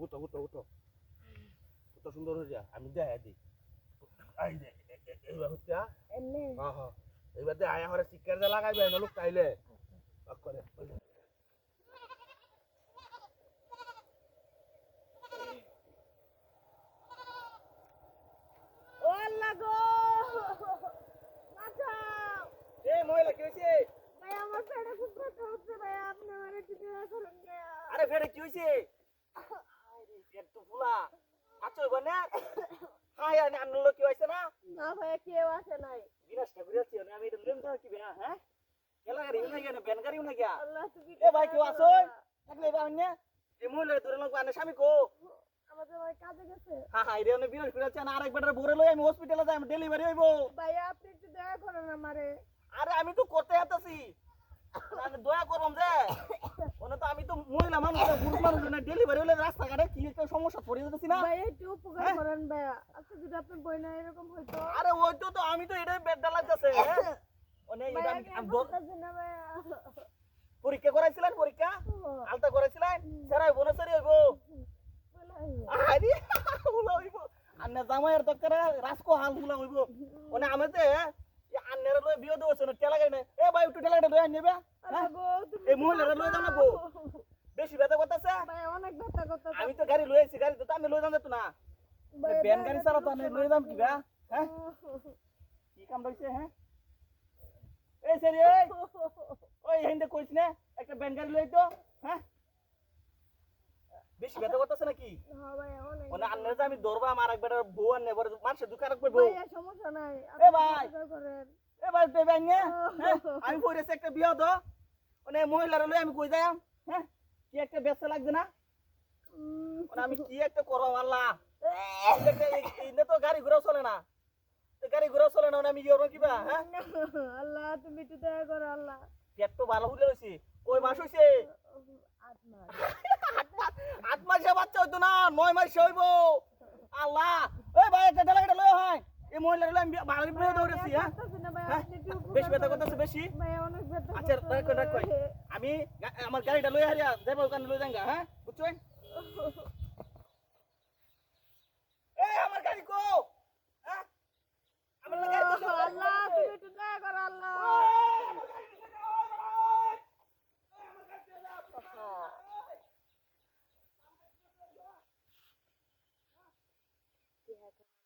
উঠো উঠো উঠো কত সুন্দর হয়ে যা আমি দেখাই দিই আই দে এইবার হচ্ছে এমনি হ্যাঁ হ্যাঁ এইবার দে আয়া হরে চিকের যা লাগাইবে না লোক তাইলে করে ও আল্লাহ গো বাঁচাও এই মহিলা কি হইছে ভাই আমার পেটে খুব ব্যথা হচ্ছে ভাই আপনি আমার একটু দয়া করুন না আরে ফেরে কি হইছে আরে পেট তো ফুলা আচ্ছা হইব না হাই আনি আনলো কি হইছে না না ভাই কেউ আসে নাই বিনাশটা করে আছি আমি এটা লেম কি বে হ্যাঁ কেলা গাড়ি না গেল বেন গাড়ি না গিয়া আল্লাহ তুমি এ ভাই কেউ আসো থাকলে বা অন্য এই মহিলা ধরে লোক আনে স্বামী কো আমাদের ভাই কাজে গেছে হ্যাঁ হ্যাঁ এটা বিনাশ করে আছে না আরেক বেটার ভরে লই আমি হসপিটালে যাই আমি ডেলিভারি হইব ভাই আপনি একটু দয়া করেন আমারে আরে আমি তো করতে আতাছি আমি দয়া করলাম যে ওনে তো আমি তো মহিলা মানুষ পুরুষ মানুষ না ডেলিভারি হলে রাস্তাঘাটে কি একটা সমস্যা পড়ে যেতেছি না ভাই একটু উপকার করেন ভাই আচ্ছা যদি আপনার বই না এরকম হইতো আরে ওই তো আমি তো এটাই বেড ডালাইতেছে ওনে ভাই এটা আগে আমি বলতেছি না ভাই পরীক্ষা করাইছিলেন পরীক্ষা আলতা করাইছিলেন সেরাই বোনা সেরি হইব আরে হুলা হইব আন্না জামাইয়ের দরকার রাসকো হাল হুলা হইব ওনে আমাতে আন্নের লই বিয়ে দেওছে না টেলা গাই না এ ভাই একটু টেলাটা লই আনবে এই মহিলারা লই যাও না গো বেশি ব্যথা করতেছে ভাই অনেক ব্যথা করতেছে আমি তো গাড়ি লই আইছি গাড়ি তো আমি লই যাম তো না ব্যান গাড়ি চালা তো আমি লই যাম কি বা হ্যাঁ কি কাম রইছে হ্যাঁ এই সেরি এই ওই হেন্দে কইছ না একটা ব্যান গাড়ি লই তো হ্যাঁ বেশি ব্যথা করতেছে নাকি হ্যাঁ ভাই অনেক ওনা আন্নের যে আমি ধরবা আমার একবার বউ আননে পরে মানুষের দোকান রাখবো ভাই সমস্যা নাই এ ভাই করেন এ ভাই দেবে না আমি পড়েছে একটা বিয়ে তো মানে মহিলার লই আমি কই যাম হ্যাঁ কি একটা ব্যস্ত লাগছে না মানে আমি কি একটা করব আল্লাহ এই তো গাড়ি ঘোড়া চলে না গাড়ি ঘোড়া চলে না আমি ইয়র কিবা হ্যাঁ আল্লাহ তুমি একটু দয়া করো আল্লাহ পেট তো ভালো হইলে হইছে কই মাস হইছে 8 মাসে বাচ্চা হইতো না 9 মাসে হইবো আল্লাহ ওই ভাই একটা ঠেলাটা লই হয় এই মহিলার লই আমি বাড়ি বিয়ে দৌড়েছি হ্যাঁ বেশি ব্যথা করতেছে বেশি ভাই অনেক ব্যথা আচ্ছা রাখ আমি আমার গাড়িটা লই হারিয়া যাবো ওখানে লই যাঙ্গা হ্যাঁ বুঝছেন এই আমার গাড়ি কো হ্যাঁ আমার গাড়ি তো আল্লাহ তুমি একটু দয়া করো আল্লাহ কি